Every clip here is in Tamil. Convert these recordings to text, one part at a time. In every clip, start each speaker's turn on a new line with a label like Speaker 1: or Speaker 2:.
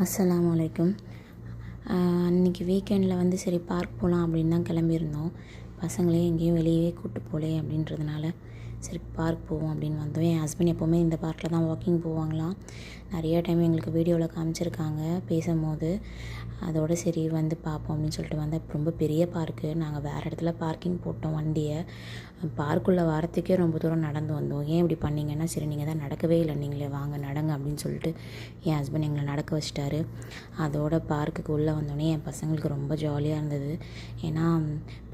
Speaker 1: அஸ்ஸலாமு அலைக்கும். அன்றைக்கி வீக்கெண்டில் வந்து சரி பார்க் போகலாம் அப்படின்னு தான் கிளம்பியிருந்தோம். பசங்களையும் எங்கேயும் வெளியே கூப்பிட்டு போகலே அப்படின்றதுனால சரி பார்க் போவோம் அப்படின்னு வந்தோம். என் ஹஸ்பண்ட் எப்போவுமே இந்த பார்க்கில் தான் வாக்கிங் போவாங்களாம். நிறைய டைம் எங்களுக்கு வீடியோவில் காமிச்சிருக்காங்க பேசும்போது. அதோடு சரி வந்து பார்ப்போம் அப்படின்னு சொல்லிட்டு வந்தேன். ரொம்ப பெரிய பார்க்கு. நாங்கள் வேறு இடத்துல பார்க்கிங் போட்டோம் வண்டியை. பார்க்குள்ளே வரத்துக்கே ரொம்ப தூரம் நடந்து வந்தோம். ஏன் இப்படி பண்ணிங்கன்னா, சரி நீங்கள் தான் நடக்கவே இல்லை, நீங்களே வாங்க நடங்க அப்படின்னு சொல்லிட்டு என் ஹஸ்பண்ட் எங்களை நடக்க வச்சிட்டாரு. அதோட பார்க்குக்கு உள்ளே வந்தோடனே என் பசங்களுக்கு ரொம்ப ஜாலியாக இருந்தது. ஏன்னா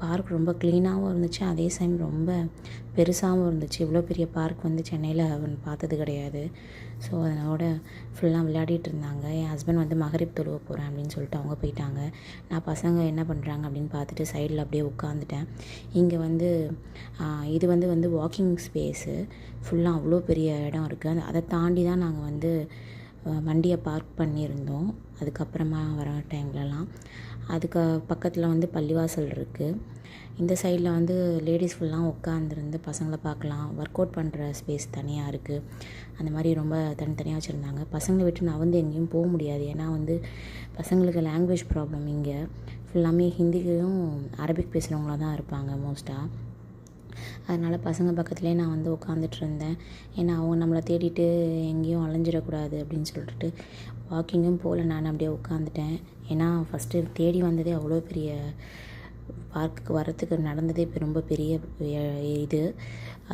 Speaker 1: பார்க் ரொம்ப க்ளீனாகவும் இருந்துச்சு, அதே சமயம் ரொம்ப பெருசாகவும் இருந்துச்சு. இவ்வளோ பெரிய பார்க் வந்து சென்னையில் பார்த்தது கிடையாது. ஸோ அதனோட ஃபுல்லாக விளையாடிட்டு இருந்தாங்க. என் ஹஸ்பண்ட் வந்து மகரிப் தொழுவ போகிறேன் அப்படின்னு சொல்லிட்டு அவங்க போயிட்டாங்க. நான் பசங்க என்ன பண்ணுறாங்க அப்படின்னு பார்த்துட்டு சைடில் அப்படியே உட்காந்துட்டேன். இங்கே வந்து இது வந்து வாக்கிங் ஸ்பேஸு. ஃபுல்லாக அவ்வளோ பெரிய இடம் இருக்குது. அதை தாண்டி தான் நாங்கள் வந்து வண்டியை பார்க் பண்ணியிருந்தோம். அதுக்கப்புறமா வர டைம்லலாம் அதுக்கு பக்கத்தில் வந்து பள்ளிவாசல் இருக்குது. இந்த சைடில் வந்து லேடிஸ் ஃபுல்லாக உட்காந்துருந்து பசங்களை பார்க்கலாம். ஒர்க் அவுட் பண்ணுற ஸ்பேஸ் தனியாக இருக்குது. அந்த மாதிரி ரொம்ப தனித்தனியாக வச்சுருந்தாங்க. பசங்களை விட்டு நான் வந்து எங்கேயும் போக முடியாது. ஏன்னா வந்து பசங்களுக்கு லாங்குவேஜ் ப்ராப்ளம். இங்கே ஃபுல்லாமே ஹிந்தியும் அரபிக் பேசுகிறவங்களாக தான் இருப்பாங்க மோஸ்ட்டாக. அதனால் பசங்க பக்கத்துலேயே நான் வந்து உட்காந்துட்டு இருந்தேன். ஏன்னா அவங்க நம்மளை தேடிட்டு எங்கேயும் அலைஞ்சிடக்கூடாது அப்படின்னு சொல்லிட்டு வாக்கிங்கும் போகல. நான் அப்படியே உட்காந்துட்டேன். ஏன்னா ஃபஸ்ட்டு தேடி வந்ததே அவ்வளோ பெரிய பார்க்குக்கு வரத்துக்கு நடந்ததே இப்போ ரொம்ப பெரிய இது.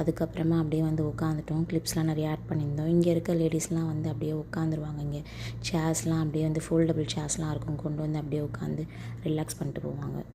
Speaker 1: அதுக்கப்புறமா அப்படியே வந்து உட்காந்துட்டோம். கிளிப்ஸ்லாம் நிறைய ஆட் பண்ணியிருந்தோம். இங்கே இருக்க லேடிஸ்லாம் வந்து அப்படியே உட்காந்துருவாங்க. இங்கே சேர்ஸ்லாம் அப்படியே வந்து ஃபோல்டபுள் சேர்ஸ்லாம் இருக்கும், கொண்டு வந்து அப்படியே உட்காந்து ரிலாக்ஸ் பண்ணிட்டு போவாங்க.